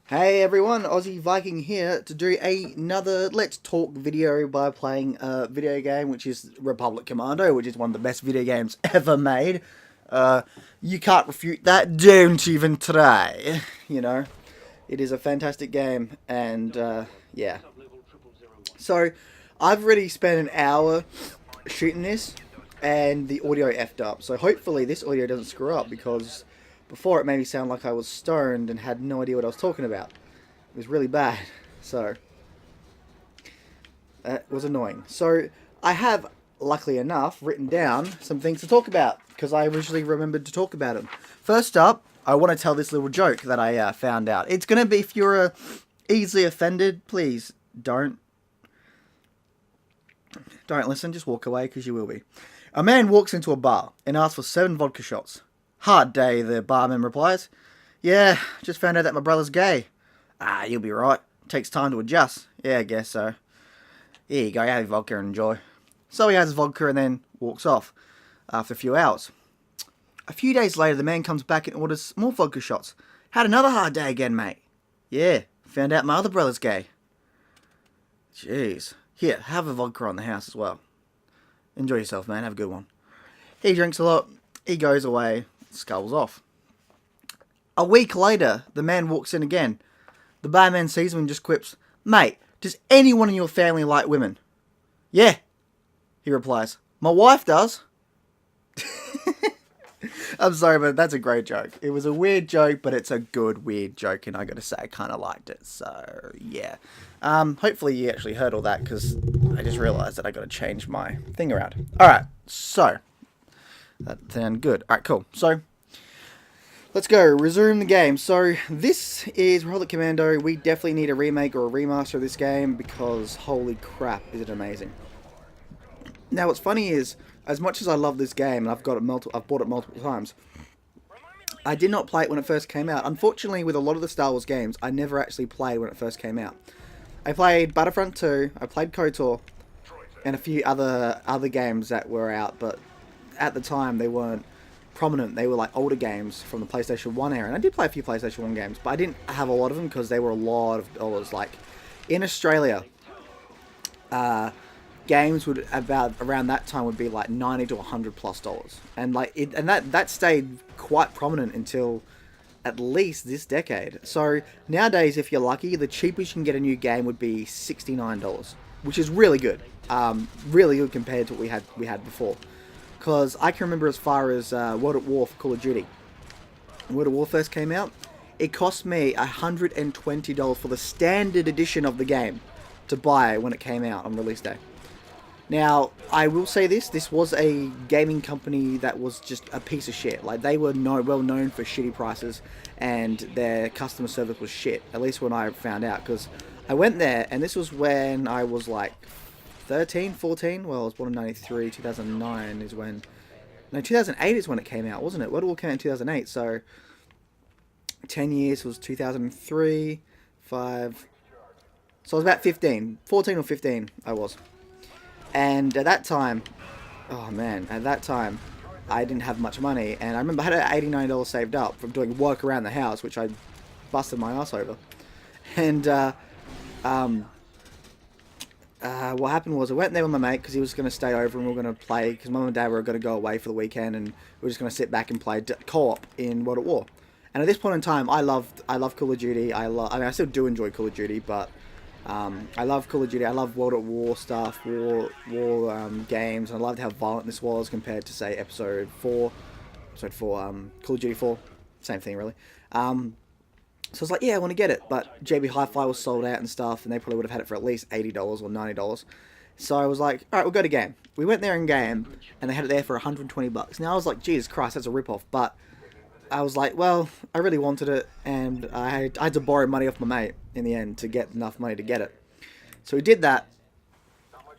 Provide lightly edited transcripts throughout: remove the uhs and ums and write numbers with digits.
Hey everyone, Aussie Viking here to do another Let's Talk video by playing a video game which is Republic Commando, which is one of the best video games ever made. You can't refute that, don't even try. You know, it is a fantastic game, and yeah. So, I've already spent an hour shooting this, and the audio effed up. So hopefully this audio doesn't screw up, because before it made me sound like I was stoned and had no idea what I was talking about. It was really bad. So that was annoying. So I have, luckily enough, written down some things to talk about, because I originally remembered to talk about them. First up, I want to tell this little joke that I found out. It's going to be, if you're easily offended, please don't listen, just walk away, because you will be. A man walks into a bar and asks for 7 vodka shots. Hard day, the barman replies. Yeah, just found out that my brother's gay. Ah, you'll be right. Takes time to adjust. Yeah, I guess so. Here you go, have your vodka and enjoy. So he has his vodka and then walks off after a few hours. A few days later, the man comes back and orders more vodka shots. Had another hard day again, mate. Yeah, found out my other brother's gay. Jeez. Here, have a vodka on the house as well. Enjoy yourself, man. Have a good one. He drinks a lot. He goes away. Skulls off. A week later, the man walks in again. The barman sees him and just quips, Mate, does anyone in your family like women? Yeah, he replies. My wife does. I'm sorry, but that's a great joke. It was a weird joke, but it's a good, weird joke, and I gotta say, I kind of liked it, so, yeah. Hopefully you actually heard all that, because I just realized that I gotta change my thing around. Alright, so, that sounded good. Alright, cool. So, let's go. Resume the game. So, this is Republic Commando. We definitely need a remake or a remaster of this game, because holy crap, is it amazing. Now, what's funny is, as much as I love this game, and I've bought it multiple times, I did not play it when it first came out. Unfortunately, with a lot of the Star Wars games, I never actually played when it first came out. I played Battlefront 2, I played KOTOR, and a few other games that were out, but at the time they weren't prominent. They were like older games from the PlayStation 1 era, and I did play a few PlayStation 1 games, but I didn't have a lot of them because they were a lot of dollars. Like, in Australia, games would around that time would be like $90 to $100+, and that stayed quite prominent until at least this decade. So nowadays, if you're lucky, the cheapest you can get a new game would be $69, which is really good, really good compared to what we had before. Because I can remember as far as World at War for Call of Duty. When World at War first came out, it cost me $120 for the standard edition of the game to buy when it came out on release day. Now, I will say this was a gaming company that was just a piece of shit. Like, they were well known for shitty prices, and their customer service was shit, at least when I found out, because I went there, and this was when I was like 13, 14, well, I was born in 93, 2009 is when, no, 2008 is when it came out, wasn't it? World War came out in 2008, so 10 years was 2003, 5, so I was about 15, 14 or 15 I was. And at that time, oh man, I didn't have much money, and I remember I had $89 saved up from doing work around the house, which I busted my ass over. And what happened was I went there with my mate, because he was going to stay over and we were going to play, because Mum and Dad were going to go away for the weekend, and we were just going to sit back and play co-op in World at War. And at this point in time, I love Call of Duty. I mean, I still do enjoy Call of Duty, but I love Call of Duty. I love World at War stuff, war games. And I loved how violent this was compared to, say, Episode 4, Call of Duty 4. Same thing, really. So I was like, yeah, I want to get it. But JB Hi-Fi was sold out and stuff, and they probably would have had it for at least $80 or $90. So I was like, all right, we'll go to game. We went there in game, and they had it there for $120. Now I was like, Jesus Christ, that's a rip-off. But I was like, well, I really wanted it, and I had to borrow money off my mate in the end to get enough money to get it. So we did that.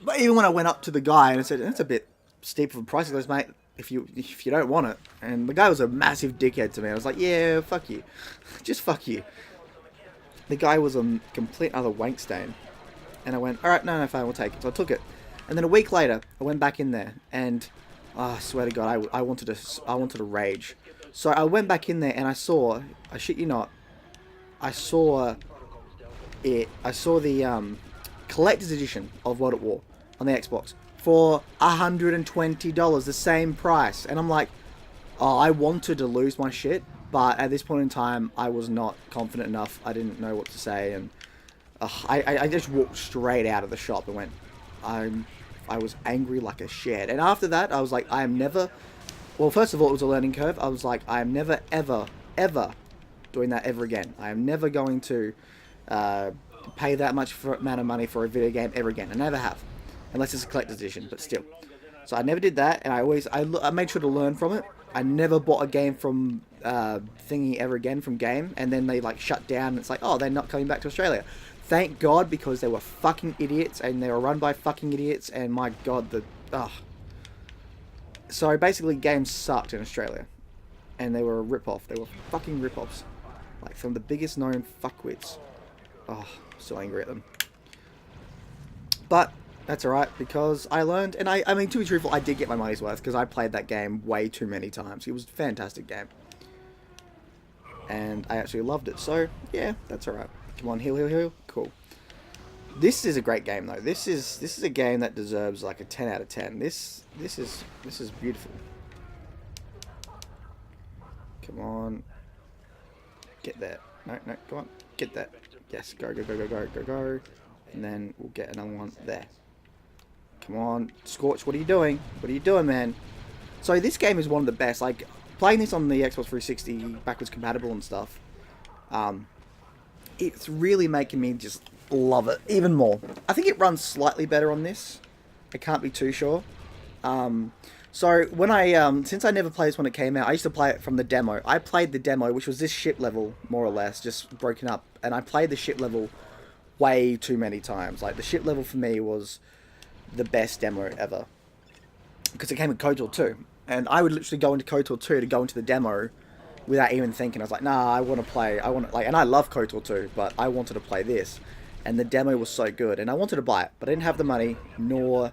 But even when I went up to the guy and I said, that's a bit steep of a price, he goes, mate, if you don't want it. And the guy was a massive dickhead to me. I was like, yeah, fuck you. Just fuck you. The guy was a complete other wank stain. And I went, alright, no, fine, we'll take it. So I took it. And then a week later, I went back in there, and Oh, I swear to God, I wanted to rage. So I went back in there and I saw, I shit you not, I saw I saw the collector's edition of World at War on the Xbox for $120, the same price. And I'm like, oh, I wanted to lose my shit, but at this point in time, I was not confident enough. I didn't know what to say, and I just walked straight out of the shop and went, I was angry like a shed. And after that, I was like, I am never... Well, first of all, it was a learning curve. I was like, I am never, ever, ever doing that ever again. I am never going to pay that much amount of money for a video game ever again. I never have. Unless it's a collector's edition, but still. So I never did that, and I made sure to learn from it. I never bought a game from Thingy ever again, from Game, and then they like shut down, and it's like, oh, they're not coming back to Australia. Thank God, because they were fucking idiots, and they were run by fucking idiots, and my God, So basically, games sucked in Australia, and they were a rip-off. They were fucking rip-offs. Like, from the biggest known fuckwits. Oh, I'm so angry at them. But that's alright, because I learned, and I mean, to be truthful, I did get my money's worth, because I played that game way too many times. It was a fantastic game. And I actually loved it, so, yeah, that's alright. Come on, heal. Cool. This is a great game, though. This is a game that deserves, like, a 10 out of 10. This is beautiful. Come on. Get there. No, come on. Get there. Yes, go. And then we'll get another one there. Come on. Scorch, what are you doing? What are you doing, man? So this game is one of the best. Like, playing this on the Xbox 360, backwards compatible and stuff, it's really making me just love it even more. I think it runs slightly better on this. I can't be too sure. So when since I never played this when it came out, I used to play it from the demo. I played the demo, which was this ship level, more or less, just broken up. And I played the ship level way too many times. Like, the ship level for me was the best demo ever. Because it came with KOTOR 2. And I would literally go into KOTOR 2 to go into the demo without even thinking. I was like, nah, I want to play, and I love KOTOR 2, but I wanted to play this. And the demo was so good, and I wanted to buy it, but I didn't have the money, nor...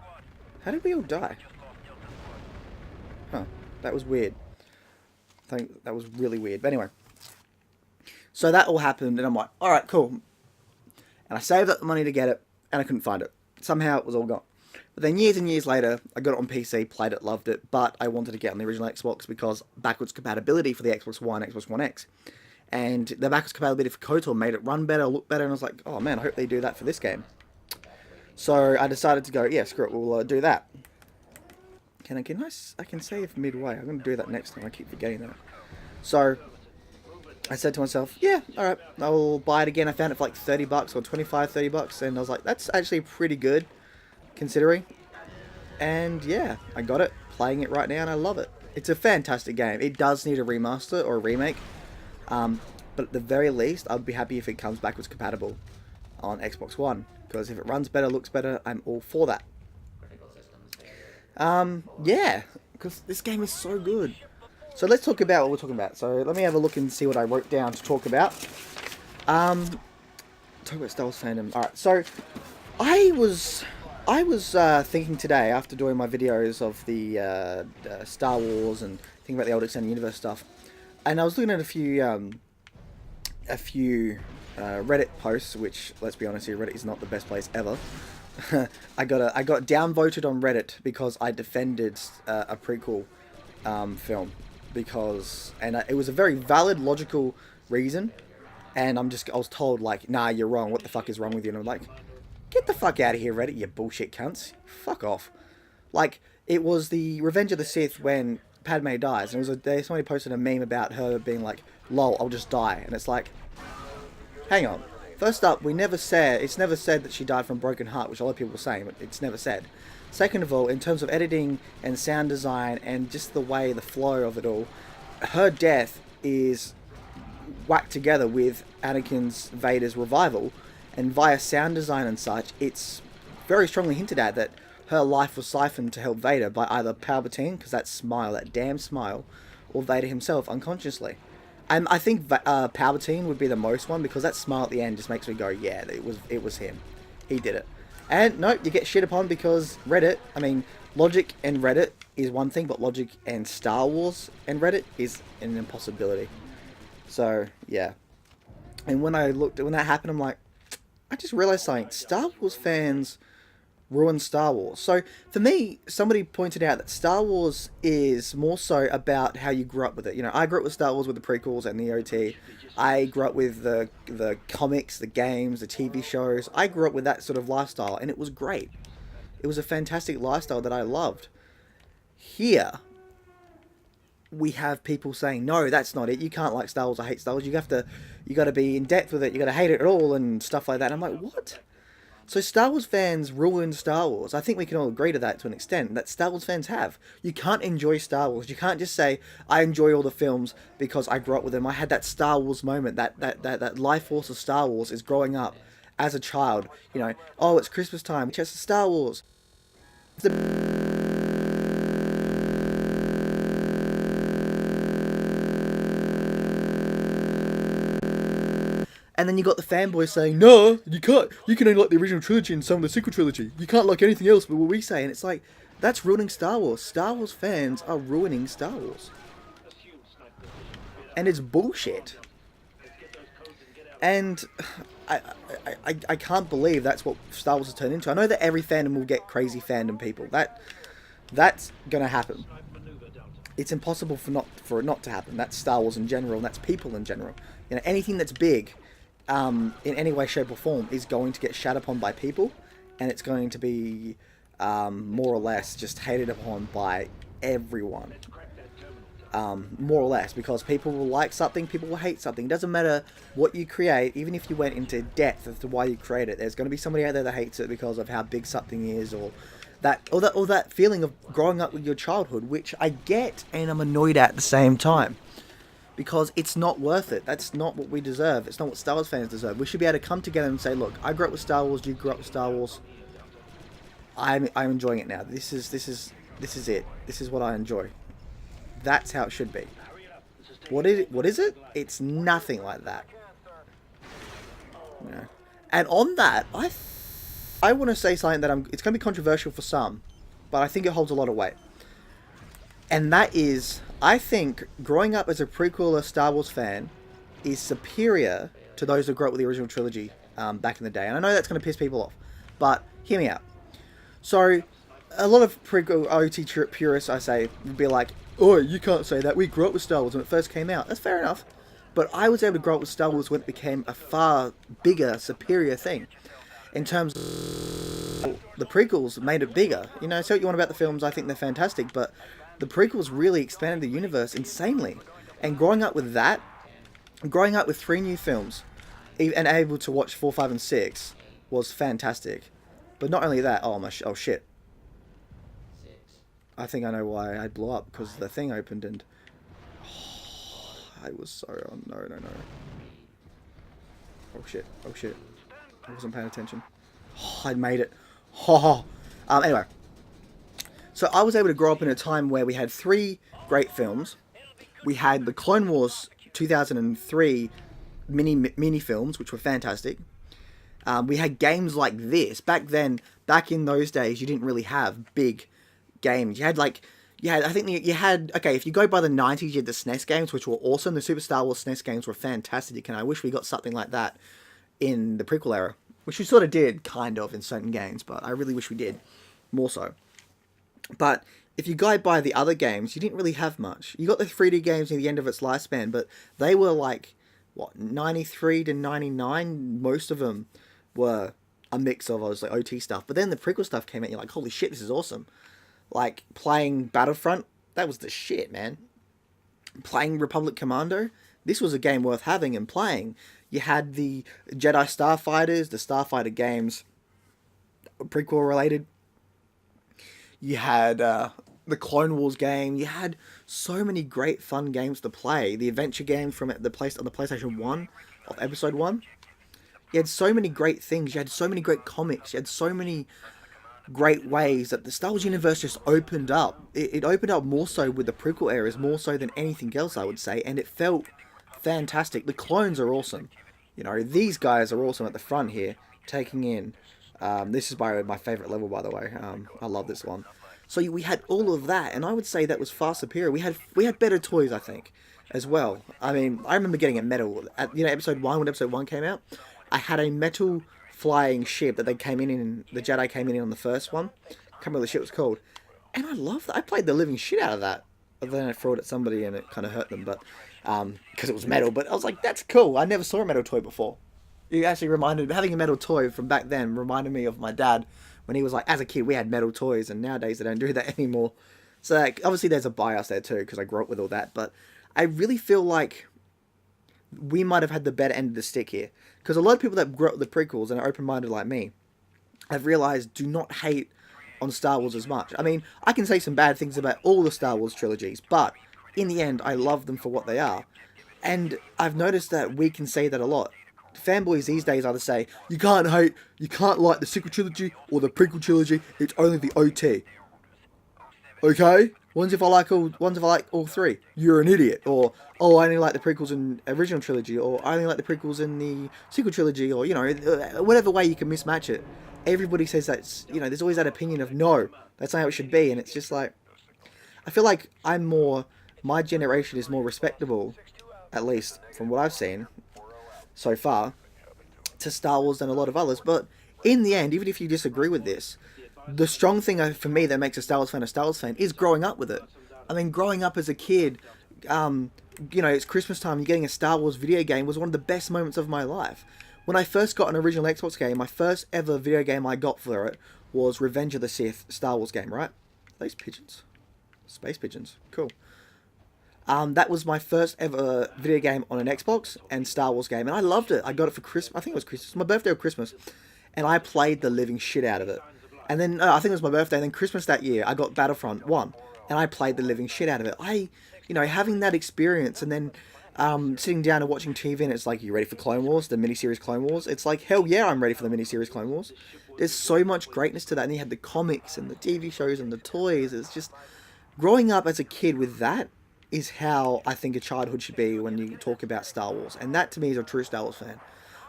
How did we all die? Huh, that was weird. I think that was really weird, but anyway. So that all happened, and I'm like, alright, cool. And I saved up the money to get it, and I couldn't find it. Somehow it was all gone. But then years and years later, I got it on PC, played it, loved it, but I wanted to get on the original Xbox because backwards compatibility for the Xbox One, Xbox One X. And the backwards compatibility for KOTOR made it run better, look better, and I was like, oh man, I hope they do that for this game. So I decided to go, yeah, screw it, we'll do that. I can save midway. I'm going to do that next time, I keep forgetting that. So I said to myself, yeah, alright, I'll buy it again. I found it for like 30 bucks or 25, 30 bucks, and I was like, that's actually pretty good, considering. And yeah, I got it, playing it right now, and I love it. It's a fantastic game. It does need a remaster or a remake, but at the very least, I'd be happy if it comes backwards compatible on Xbox One, because if it runs better, looks better, I'm all for that. Yeah, because this game is so good. So let's talk about what we're talking about. So let me have a look and see what I wrote down to talk about. Talk about Star Wars fandom. Alright, so I was thinking today, after doing my videos of the Star Wars and thinking about the old extended universe stuff, and I was looking at a few Reddit posts, which, let's be honest here, Reddit is not the best place ever. I got downvoted on Reddit because I defended a prequel film, and it was a very valid, logical reason, and I was told, like, nah, you're wrong, what the fuck is wrong with you? And I'm like, get the fuck out of here, Reddit, you bullshit cunts. Fuck off. Like, it was the Revenge of the Sith when Padme dies, and somebody posted a meme about her being like, lol, I'll just die, and it's like, hang on. First up, it's never said that she died from a broken heart, which a lot of people were saying, but it's never said. Second of all, in terms of editing and sound design and just the flow of it all, her death is whacked together with Vader's revival, and via sound design and such, it's very strongly hinted at that her life was siphoned to help Vader by either Palpatine, because that damn smile, or Vader himself unconsciously. And I think Palpatine would be the most one, because that smile at the end just makes me go, yeah, it was him. He did it. And nope, you get shit upon because Reddit, Logic and Reddit is one thing, but logic and Star Wars and Reddit is an impossibility. So yeah, and when that happened, I'm like, I just realized something. Star Wars fans ruin Star Wars. So for me, somebody pointed out that Star Wars is more so about how you grew up with it. You know, I grew up with Star Wars with the prequels and the OT. I grew up with the comics, the games, the TV shows. I grew up with that sort of lifestyle, and it was great. It was a fantastic lifestyle that I loved. Here, we have people saying, no, that's not it. You can't like Star Wars. I hate Star Wars. You got to be in depth with it. You got to hate it at all and stuff like that. And I'm like, what? So Star Wars fans ruined Star Wars. I think we can all agree to that to an extent, that Star Wars fans have. You can't enjoy Star Wars. You can't just say, I enjoy all the films because I grew up with them. I had that Star Wars moment, that life force of Star Wars is growing up as a child. You know, oh, it's Christmas time, it's just Star Wars. And then you got the fanboys saying, no, you can't. You can only like the original trilogy and some of the sequel trilogy. You can't like anything else but what we say. And it's like, that's ruining Star Wars. Star Wars fans are ruining Star Wars. And it's bullshit. And I can't believe that's what Star Wars has turned into. I know that every fandom will get crazy fandom people. That's going to happen. It's impossible for it not to happen. That's Star Wars in general, and that's people in general. You know, anything that's big, in any way, shape, or form, is going to get shat upon by people, and it's going to be more or less just hated upon by everyone. More or less, because people will like something, people will hate something. It doesn't matter what you create, even if you went into depth as to why you create it. There's going to be somebody out there that hates it because of how big something is, or that feeling of growing up with your childhood, which I get and I'm annoyed at the same time. Because it's not worth it. That's not what we deserve. It's not what Star Wars fans deserve. We should be able to come together and say, look, I grew up with Star Wars, you grew up with Star Wars. I'm enjoying it now. This is it. This is what I enjoy. That's how it should be. What is it? It's nothing like that. You know? And on that, I want to say something that it's going to be controversial for some, but I think it holds a lot of weight. And that is, I think growing up as a prequel Star Wars fan is superior to those who grew up with the original trilogy back in the day. And I know that's going to piss people off, but hear me out. So, a lot of prequel OT purists, I say, would be like, oh, you can't say that. We grew up with Star Wars when it first came out. That's fair enough. But I was able to grow up with Star Wars when it became a far bigger, superior thing. In terms of the prequels made it bigger. You know, say what you want about the films, I think they're fantastic, but the prequels really expanded the universe insanely. And growing up with that, growing up with 3 new films, and able to watch 4, 5, and 6 was fantastic. But not only that, oh shit. I think I know why I blew up, because the thing opened and I was so, oh no. Oh shit. I wasn't paying attention. Oh, I made it. Anyway. So I was able to grow up in a time where we had 3 great films. We had the Clone Wars 2003 mini films, which were fantastic. We had games like this. Back in those days, you didn't really have big games. You had, if you go by the 90s, you had the SNES games, which were awesome. The Super Star Wars SNES games were fantastic, and I wish we got something like that in the prequel era. Which we sort of did, kind of, in certain games, but I really wish we did. More so. But if you go by the other games, you didn't really have much. You got the 3D games near the end of its lifespan, but they were 93 to 99? Most of them were a mix of, obviously, OT stuff. But then the prequel stuff came out, you're like, holy shit, this is awesome. Like, playing Battlefront, that was the shit, man. Playing Republic Commando, this was a game worth having and playing. You had the Jedi Starfighters, the Starfighter games, prequel related. You had the Clone Wars game. You had so many great fun games to play. The adventure games from on the PlayStation 1 of Episode 1. You had so many great things. You had so many great comics. You had so many great ways that the Star Wars universe just opened up. It opened up more so with the prequel eras, more so than anything else, I would say. And it felt fantastic. The clones are awesome. You know, these guys are awesome at the front here, taking in. This is my favourite level, by the way. I love this one. So we had all of that, and I would say that was far superior. We had better toys, I think, as well. I mean, I remember getting a metal at episode one when episode one came out. I had a metal flying ship that they came in. The Jedi came in on the first one. Can't remember what the ship was called, and I loved that. I played the living shit out of that. But then I threw it at somebody and it kind of hurt them, but because it was metal. But I was like, that's cool. I never saw a metal toy before. You actually reminded having a metal toy from back then reminded me of my dad when he was like, as a kid, we had metal toys, and nowadays they don't do that anymore. So like, obviously there's a bias there too because I grew up with all that. But I really feel like we might have had the better end of the stick here because a lot of people that grew up with the prequels and are open-minded like me have realized do not hate on Star Wars as much. I mean, I can say some bad things about all the Star Wars trilogies, but in the end, I love them for what they are. And I've noticed that we can say that a lot. Fanboys these days either say, you can't hate, you can't like the sequel trilogy or the prequel trilogy, it's only the OT. Okay? Ones if I like all three. You're an idiot. Or, oh, I only like the prequels in original trilogy, or I only like the prequels in the sequel trilogy, or, whatever way you can mismatch it. Everybody says that's, there's always that opinion of, no, that's not how it should be, and it's just like, I feel like my generation is more respectable, at least from what I've seen so far, to Star Wars than a lot of others, but in the end, even if you disagree with this, the strong thing for me that makes a Star Wars fan is growing up with it. I mean, growing up as a kid, it's Christmas time, you're getting a Star Wars video game was one of the best moments of my life. When I first got an original Xbox game, my first ever video game I got for it was Revenge of the Sith Star Wars game, right? Are those pigeons? Space pigeons. Cool. That was my first ever video game on an Xbox and Star Wars game, and I loved it. I got it for Christmas. I think it was Christmas, my birthday or Christmas, and I played the living shit out of it. And then I think it was my birthday. And then Christmas that year, I got Battlefront 1, and I played the living shit out of it. Having that experience, and then sitting down and watching TV, and it's like, you ready for Clone Wars, the miniseries Clone Wars? It's like, hell yeah, I'm ready for the miniseries Clone Wars. There's so much greatness to that, and you had the comics and the TV shows and the toys. It's just growing up as a kid with that is how I think a childhood should be when you talk about Star Wars. And that, to me, is a true Star Wars fan.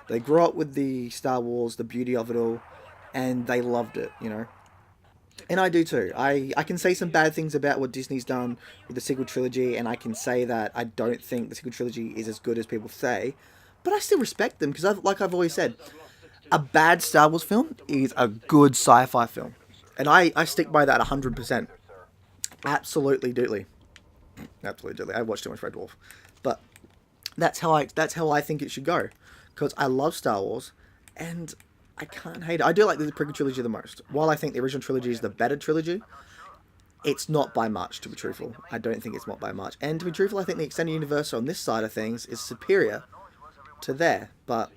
They grew up with the Star Wars, the beauty of it all, and they loved it, And I do too. I can say some bad things about what Disney's done with the sequel trilogy, and I can say that I don't think the sequel trilogy is as good as people say, but I still respect them, because like I've always said, a bad Star Wars film is a good sci-fi film. And I stick by that 100%. Absolutely doodly. Absolutely doodly. I watched too much Red Dwarf. But that's how I think it should go. Because I love Star Wars, and I can't hate it. I do like the prequel trilogy the most. While I think the original trilogy is the better trilogy, it's not by much, to be truthful. I don't think it's not by much. And to be truthful, I think the extended universe on this side of things is superior to there. But,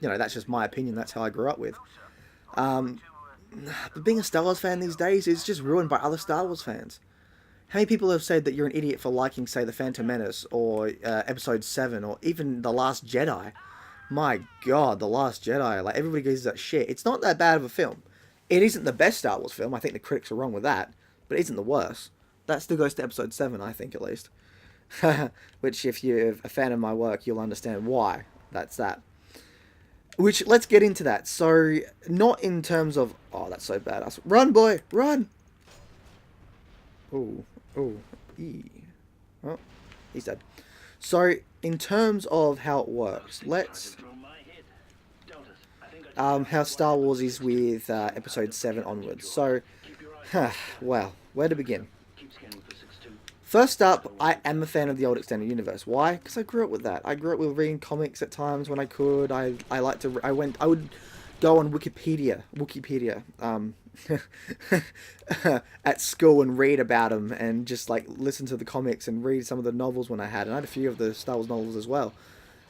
that's just my opinion. That's how I grew up with. But being a Star Wars fan these days is just ruined by other Star Wars fans. How many people have said that you're an idiot for liking, say, The Phantom Menace, or Episode 7, or even The Last Jedi? My God, The Last Jedi. Like, everybody gives that shit. It's not that bad of a film. It isn't the best Star Wars film. I think the critics are wrong with that. But it isn't the worst. That still goes to Episode 7, I think, at least. Which, if you're a fan of my work, you'll understand why that's that. Which, let's get into that. So, not in terms of... Oh, that's so badass. Run, boy! Run! Oh, oh, he's dead. So, in terms of how it works, let's... how Star Wars is with Episode 7 onwards. So, well, where to begin? First up, I am a fan of the old extended universe. Why? Because I grew up with that. I grew up with reading comics at times when I could. I would go on Wikipedia, at school and read about them, and just like listen to the comics and read some of the novels when I had. And I had a few of the Star Wars novels as well.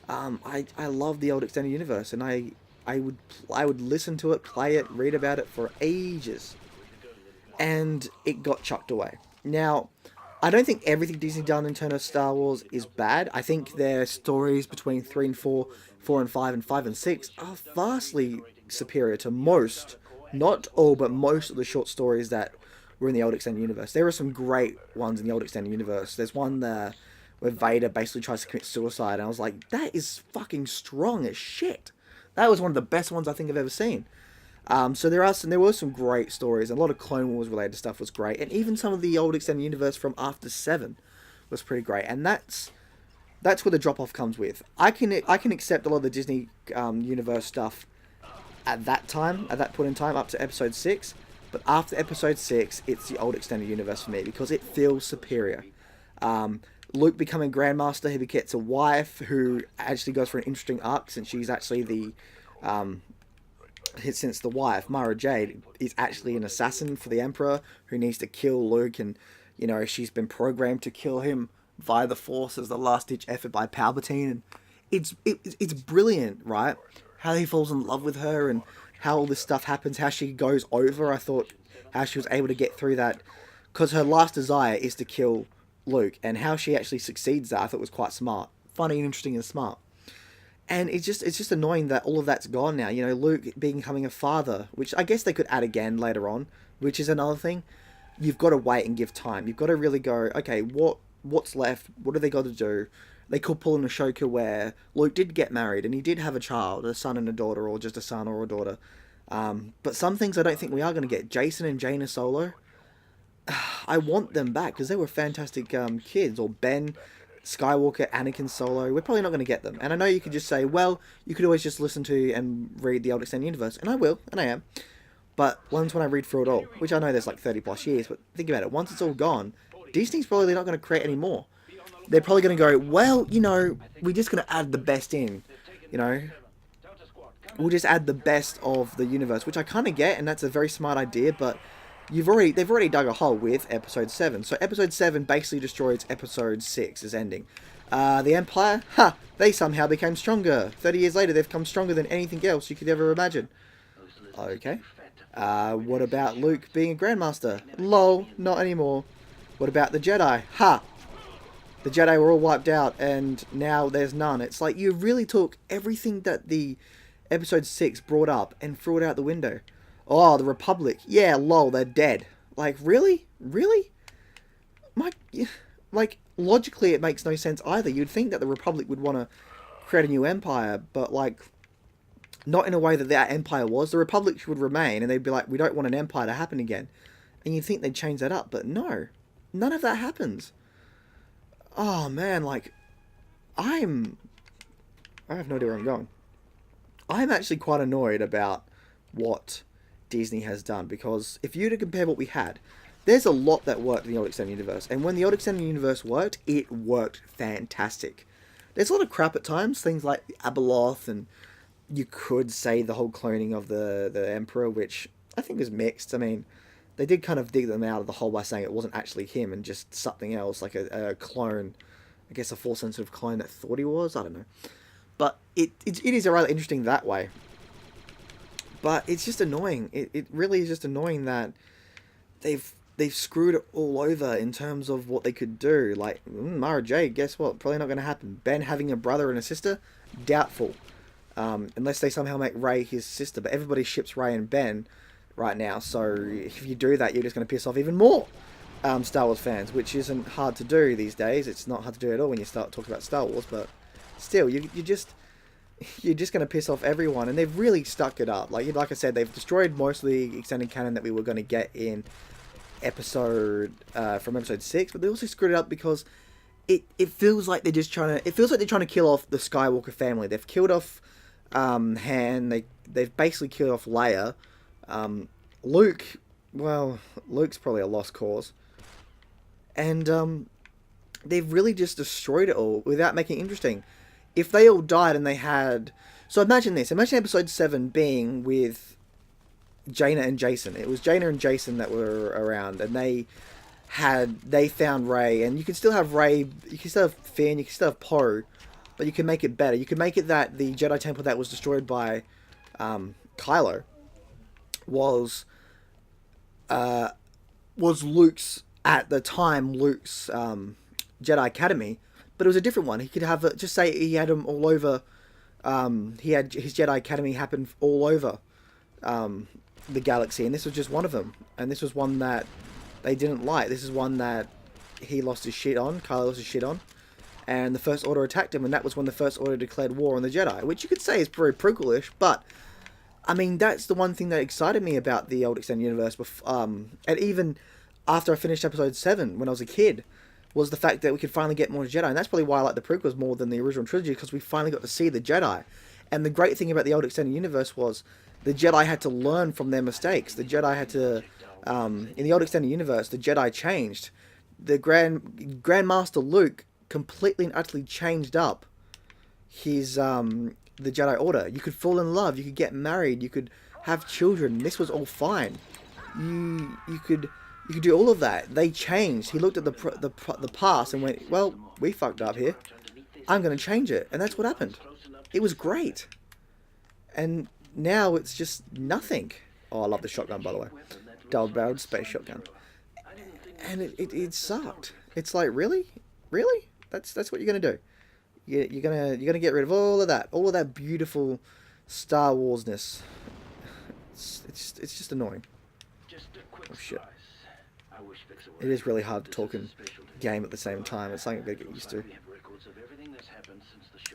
I love the old extended universe, and I would listen to it, play it, read about it for ages, and it got chucked away. Now, I don't think everything Disney done in terms of Star Wars is bad. I think their stories between 3 and 4, 4 and 5, and 5 and 6 are vastly superior to most, not all, but most of the short stories that were in the old extended universe. There are some great ones in the old extended universe. There's one there where Vader basically tries to commit suicide, and I was like, that is fucking strong as shit. That was one of the best ones I think I've ever seen. So there were some great stories. A lot of Clone Wars related stuff was great, and even some of the old extended universe from after 7 was pretty great. And that's where the drop off comes with. I can accept a lot of the Disney universe stuff at that point in time, up to episode 6. But after episode 6, it's the old extended universe for me because it feels superior. Luke becoming Grandmaster, he gets a wife who actually goes for an interesting arc since she's actually since the wife, Mara Jade, is actually an assassin for the Emperor who needs to kill Luke, and she's been programmed to kill him via the Force as the last ditch effort by Palpatine, and it's brilliant, right? How he falls in love with her and how all this stuff happens, how she goes over. I thought how she was able to get through that because her last desire is to kill Luke, and how she actually succeeds that I thought was quite smart, funny and interesting and smart. And it's just annoying that all of that's gone now. Luke becoming a father, which I guess they could add again later on, which is another thing. You've got to wait and give time. You've got to really go, okay, what's left? What do they got to do? They could pull in a Ashoka where Luke did get married and he did have a child, a son and a daughter, or just a son or a daughter. But some things I don't think we are going to get. Jason and Jaina Solo, I want them back because they were fantastic kids. Or Ben Skywalker, Anakin Solo. We're probably not going to get them. And I know you could just say, well, you could always just listen to and read the old extended universe. And I will, and I am. But once when I read through it all, which I know there's like 30 plus years, but think about it. Once it's all gone, Disney's probably not going to create any more. They're probably going to go, well, we're just going to add the best in. We'll just add the best of the universe, which I kind of get, and that's a very smart idea, but they've already dug a hole with episode 7. So episode 7 basically destroys episode 6's ending. The Empire, they somehow became stronger. 30 years later, they've come stronger than anything else you could ever imagine. Okay. What about Luke being a Grandmaster? Lol, not anymore. What about the Jedi? The Jedi were all wiped out, and now there's none. It's like you really took everything that the episode 6 brought up and threw it out the window. Oh, the Republic. Yeah, lol, they're dead. Like, really? Really? Logically, it makes no sense either. You'd think that the Republic would want to create a new empire, but, not in a way that empire was. The Republic would remain, and they'd be like, we don't want an empire to happen again. And you'd think they'd change that up, but no. None of that happens. Oh, man, I have no idea where I'm going. I'm actually quite annoyed about what Disney has done, because if you were to compare what we had, there's a lot that worked in the old extended universe, and when the old extended universe worked, it worked fantastic. There's a lot of crap at times, things like Abeloth, and you could say the whole cloning of the Emperor, which I think was mixed. I mean, they did kind of dig them out of the hole by saying it wasn't actually him and just something else, like a clone, I guess a Force-sensitive clone that thought he was, I don't know. But it is rather interesting that way. But it's just annoying. It really is just annoying that they've screwed it all over in terms of what they could do. Like, Mara Jade, guess what? Probably not going to happen. Ben having a brother and a sister? Doubtful. Unless they somehow make Rey his sister. But everybody ships Rey and Ben right now. So if you do that, you're just going to piss off even more Star Wars fans, which isn't hard to do these days. It's not hard to do at all when you start talking about Star Wars. But still, you're just going to piss off everyone, and they've really stuck it up. Like I said, they've destroyed most of the extended canon that we were going to get in from episode 6, but they also screwed it up because it feels like they're just trying to kill off the Skywalker family. They've killed off Han. They've basically killed off Leia. Luke, well, Luke's probably a lost cause, and they've really just destroyed it all without making it interesting. If they all died and they had... So imagine this. Imagine episode 7 being with Jaina and Jason. It was Jaina and Jason that were around, and they found Rey, and you can still have Rey, you can still have Finn, you can still have Poe, but you can make it better. You can make it that the Jedi Temple that was destroyed by Kylo was Luke's, at the time, Luke's Jedi Academy, but it was a different one. He could have, just say he had them all over, he had his Jedi Academy happen all over the galaxy, and this was just one of them. And this was one that they didn't like. This is one that he lost his shit on, Kylo lost his shit on, and the First Order attacked him, and that was when the First Order declared war on the Jedi, which you could say is very prequelish, but I mean, that's the one thing that excited me about the old extended universe. And even after I finished episode 7 when I was a kid, was the fact that we could finally get more Jedi, and that's probably why I like the prequels more than the original trilogy, because we finally got to see the Jedi. And the great thing about the old extended universe was the Jedi had to learn from their mistakes. The Jedi had to, in the old extended universe, the Jedi changed. The Grandmaster Luke completely and utterly changed up his the Jedi Order. You could fall in love, you could get married, you could have children. This was all fine. You could do all of that. They changed. He looked at the past and went, well, we fucked up here. I'm going to change it. And that's what happened. It was great. And now it's just nothing. Oh, I love the shotgun, by the way. Double-barreled space shotgun. And it sucked. It's like, really? Really? That's what you're going to do. You're gonna get rid of all of that beautiful Star Warsness. It's just annoying. Oh shit. It is really hard to talk and game at the same time. It's something I've got to get used to.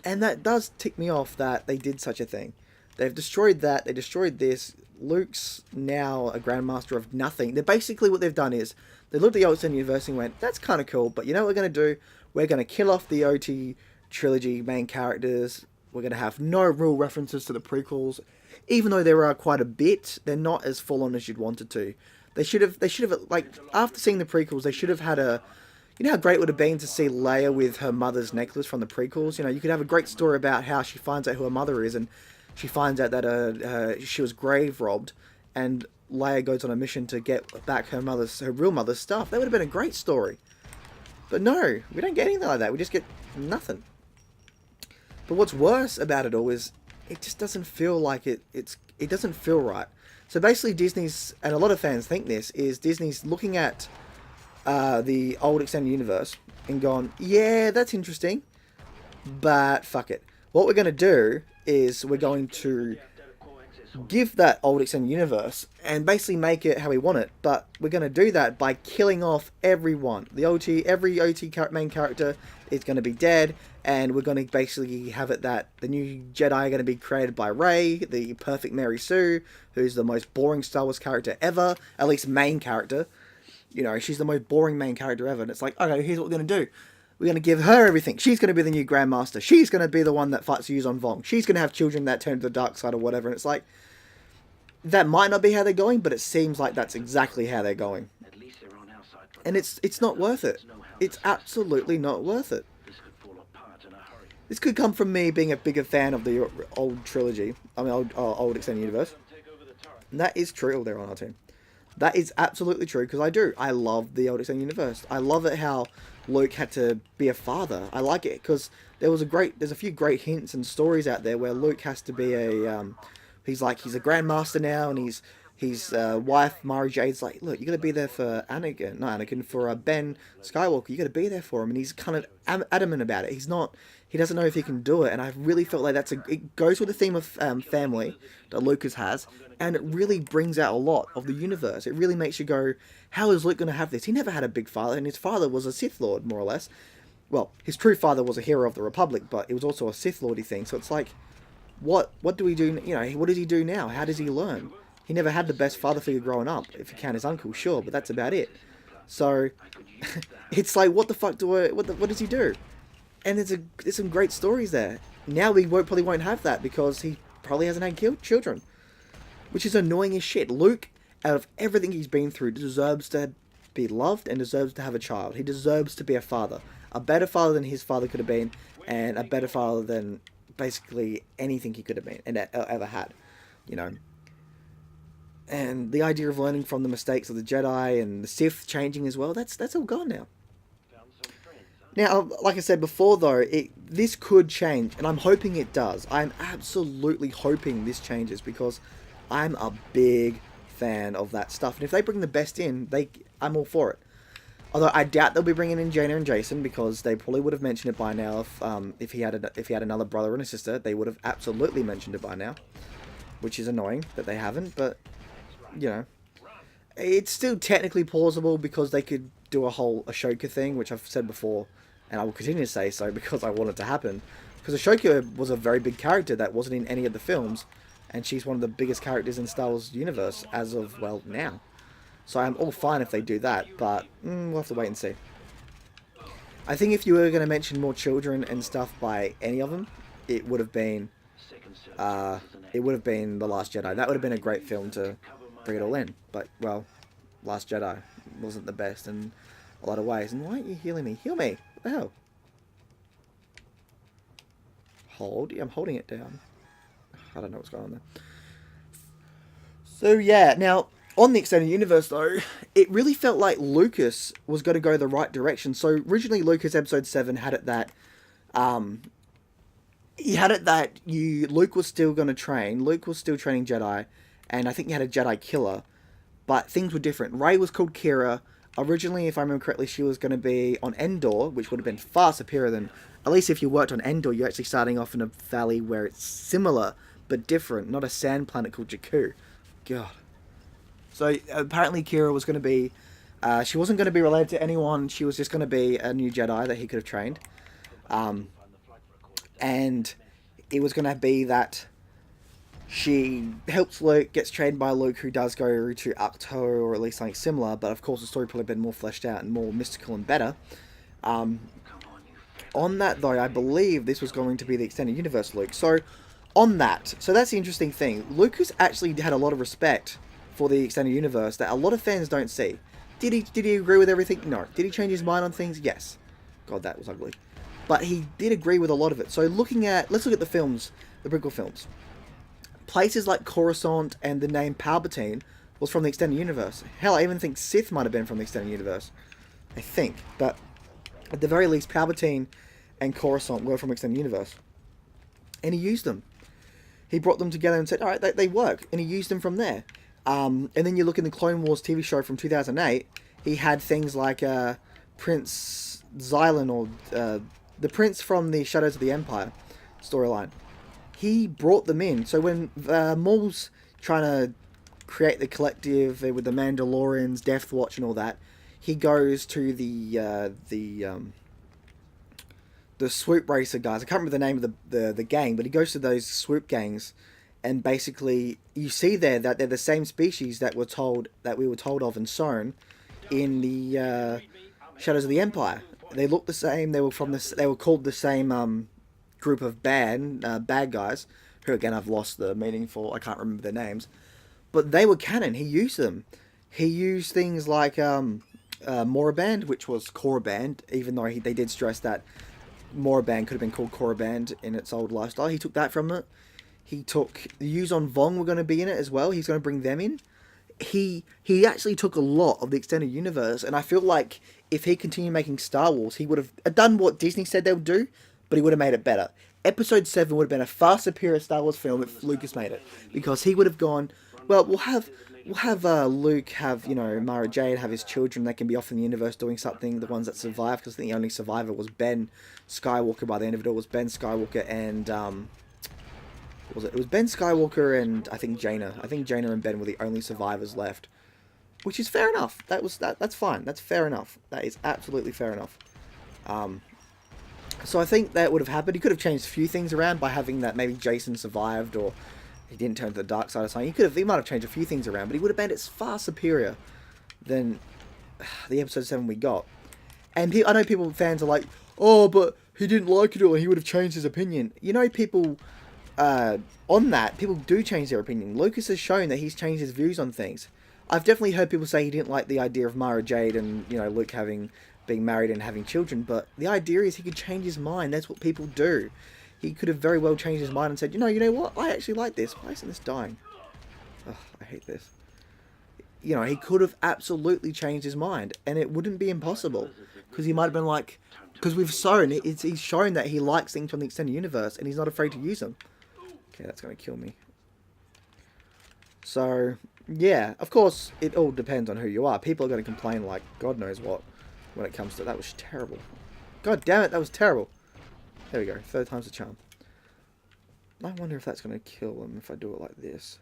And that does tick me off that they did such a thing. They've destroyed that. They destroyed this. Luke's now a Grandmaster of nothing. They're basically what they've done is they looked at the old universe and went, that's kind of cool, but you know what we're going to do? We're going to kill off the OT trilogy main characters. We're going to have no real references to the prequels. Even though there are quite a bit, they're not as full on as you'd wanted to. They should have, like, after seeing the prequels, they should have had a, you know how great it would have been to see Leia with her mother's necklace from the prequels? You know, you could have a great story about how she finds out who her mother is, and she finds out that she was grave robbed, and Leia goes on a mission to get back her real mother's stuff. That would have been a great story. But no, we don't get anything like that. We just get nothing. But what's worse about it all is it just doesn't feel like it doesn't feel right. So basically Disney's, and a lot of fans think this, is Disney's looking at the old extended universe and gone, yeah, that's interesting, but fuck it. What we're going to do is we're going to give that old extended universe and basically make it how we want it, but we're going to do that by killing off everyone. Every OT main character is going to be dead, and we're going to basically have it that the new Jedi are going to be created by Rey, the perfect Mary Sue, who's the most boring Star Wars character ever, at least main character. You know, she's the most boring main character ever, and it's like, okay, here's what we're going to do. We're going to give her everything. She's going to be the new Grandmaster. She's going to be the one that fights Yuuzhan Vong. She's going to have children that turn to the dark side or whatever, and it's like, that might not be how they're going, but it seems like that's exactly how they're going. And it's not worth it. It's absolutely not worth it. This could come from me being a bigger fan of the old trilogy. I mean, old extended universe. And that is true. Oh, they're on our team. That is absolutely true, because I do. I love the old extended universe. I love it how Luke had to be a father. I like it because there's a few great hints and stories out there where Luke has to be he's a Grandmaster now, and his wife Mara Jade's like, look, you got to be there for for Ben Skywalker. You got to be there for him, and he's kind of adamant about it. He doesn't know if he can do it, and I really felt like it goes with the theme of family that Lucas has, and it really brings out a lot of the universe. It really makes you go, how is Luke going to have this? He never had a big father, and his father was a Sith Lord, more or less. Well, his true father was a hero of the Republic, but it was also a Sith Lordy thing, so it's like, what do we do, you know, what does he do now? How does he learn? He never had the best father figure growing up, if you count his uncle, sure, but that's about it. So, it's like, what the fuck what does he do? And there's some great stories there. Now we probably won't have that, because he probably hasn't had children. Which is annoying as shit. Luke, out of everything he's been through, deserves to be loved and deserves to have a child. He deserves to be a father. A better father than his father could have been, and a better father than basically anything he could have been and ever had, you know. And the idea of learning from the mistakes of the Jedi and the Sith changing as well, that's all gone now. Now, like I said before though, this could change, and I'm hoping it does. I'm absolutely hoping this changes, because I'm a big fan of that stuff. And if they bring the best in, I'm all for it. Although I doubt they'll be bringing in Jaina and Jason, because they probably would have mentioned it by now. If he had another brother and a sister, they would have absolutely mentioned it by now, which is annoying that they haven't. But you know, it's still technically plausible, because they could do a whole Ashoka thing, which I've said before, and I will continue to say so because I want it to happen. Because Ashoka was a very big character that wasn't in any of the films, and she's one of the biggest characters in Star Wars universe as of, well, now. So I'm all fine if they do that, but we'll have to wait and see. I think if you were going to mention more children and stuff by any of them, it would have been The Last Jedi. That would have been a great film to bring it all in. But, well, Last Jedi wasn't the best in a lot of ways. And why aren't you healing me? Heal me! What the hell? Hold. Yeah, I'm holding it down. I don't know what's going on there. So, yeah. Now, on the Extended Universe, though, it really felt like Lucas was going to go the right direction. So, originally, Lucas Episode 7 had it that... Luke was still going to train. Luke was still training Jedi. And I think you had a Jedi killer. But things were different. Rey was called Kira. Originally, if I remember correctly, she was going to be on Endor, which would have been far superior than... At least if you worked on Endor, you're actually starting off in a valley where it's similar, but different. Not a sand planet called Jakku. God. So, apparently Kira was going to be... she wasn't going to be related to anyone. She was just going to be a new Jedi that he could have trained. And it was going to be that she helps Luke, gets trained by Luke, who does go to Ahch-To, or at least something similar, but of course the story probably been more fleshed out and more mystical and better. On that, though, I believe this was going to be the Extended Universe Luke. So, on that, so that's the interesting thing. Lucas actually had a lot of respect for the Extended Universe that a lot of fans don't see. Did he agree with everything? No. Did he change his mind on things? Yes. God, that was ugly. But he did agree with a lot of it. So, let's look at the films, the prequel films. Places like Coruscant and the name Palpatine was from the Extended Universe. Hell, I even think Sith might have been from the Extended Universe. I think. But at the very least, Palpatine and Coruscant were from Extended Universe. And he used them. He brought them together and said, alright, they work. And he used them from there. And then you look in the Clone Wars TV show from 2008, he had things like Prince Xylan, or the Prince from the Shadows of the Empire storyline. He brought them in. So when Maul's trying to create the collective with the Mandalorians, Death Watch and all that, he goes to the swoop racer guys. I can't remember the name of the gang, but he goes to those swoop gangs, and basically you see there that they're the same species that we were told of and shown in the Shadows of the Empire. They looked the same. They were called the same group of bad guys, who again I've lost the meaning for. I can't remember their names, but they were canon. He used them. He used things like Moraband, which was Korriban, even though they did stress that Moraband could have been called Korriban in its old lifestyle. He took that from it. He took the Yuuzhan Vong were going to be in it as well. He's going to bring them in. He actually took a lot of the Extended Universe, and I feel like if he continued making Star Wars, he would have done what Disney said they would do, but he would have made it better. Episode 7 would have been a far superior Star Wars film if Lucas made it, because he would have gone, well, we'll have Luke have, Mara Jade have his children that can be off in the universe doing something, the ones that survive, because I think the only survivor was Ben Skywalker by the end of it all. Was Ben Skywalker and it was Ben Skywalker and I think Jaina. I think Jaina and Ben were the only survivors left, which is fair enough. That's fine. That's fair enough. That is absolutely fair enough. So I think that would have happened. He could have changed a few things around by having that maybe Jason survived, or he didn't turn to the dark side or something. He might have changed a few things around, but he would have made it far superior than the episode 7 we got. And I know fans are like, oh, but he didn't like it all, and he would have changed his opinion. People on that, people do change their opinion. Lucas has shown that he's changed his views on things. I've definitely heard people say he didn't like the idea of Mara Jade and, Luke being married and having children, but the idea is he could change his mind. That's what people do. He could have very well changed his mind and said, you know what, I actually like this. Why isn't this dying? Ugh, I hate this. He could have absolutely changed his mind, and it wouldn't be impossible, because he might have been like, because he's shown that he likes things from the Extended Universe, and he's not afraid to use them. Okay, that's going to kill me. So, yeah, of course, it all depends on who you are. People are going to complain like God knows what when it comes to... That was terrible. God damn it, that was terrible. There we go, third time's the charm. I wonder if that's going to kill him if I do it like this.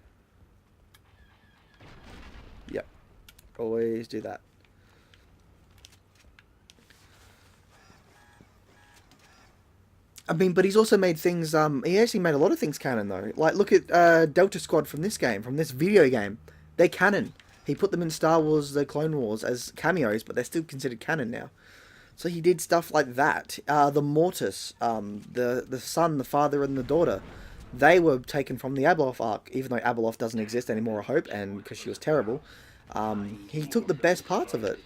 Yep. Always do that. I mean, but he's also made things. He actually made a lot of things canon though. Like, look at Delta Squad from this game, from this video game. They're canon. He put them in Star Wars: The Clone Wars as cameos, but they're still considered canon now. So he did stuff like that. The Mortis, the son, the father, and the daughter, they were taken from the Abeloth arc, even though Abeloth doesn't exist anymore, I hope, and because she was terrible. He took the best parts of it.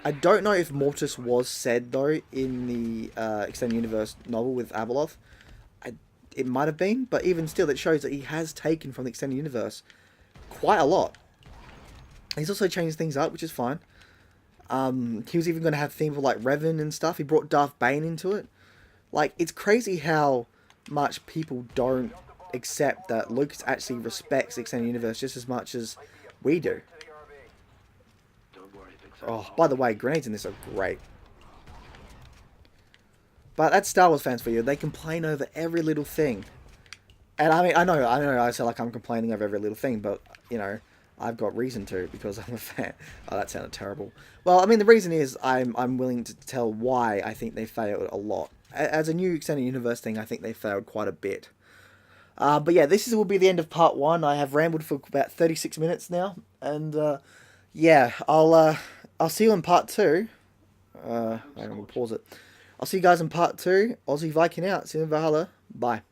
I don't know if Mortis was said though in the extended universe novel with Abeloth. It might have been, but even still, it shows that he has taken from the extended universe quite a lot. He's also changed things up, which is fine. He was even going to have themes like Revan and stuff. He brought Darth Bane into it. Like, it's crazy how much people don't accept that Lucas actually respects the extended universe just as much as we do. Oh, by the way, grenades in this are great. But that's Star Wars fans for you. They complain over every little thing. And I mean, I know, I sound like I'm complaining over every little thing, but, you know, I've got reason to because I'm a fan. Oh, that sounded terrible. Well, I mean, the reason is I'm willing to tell why I think they failed a lot. As a new extended universe thing, I think they failed quite a bit. But yeah, will be the end of part one. I have rambled for about 36 minutes now, and yeah, I'll see you in part two. Hang on, we'll pause it. I'll see you guys in part two. Aussie Viking out. See you in Valhalla. Bye.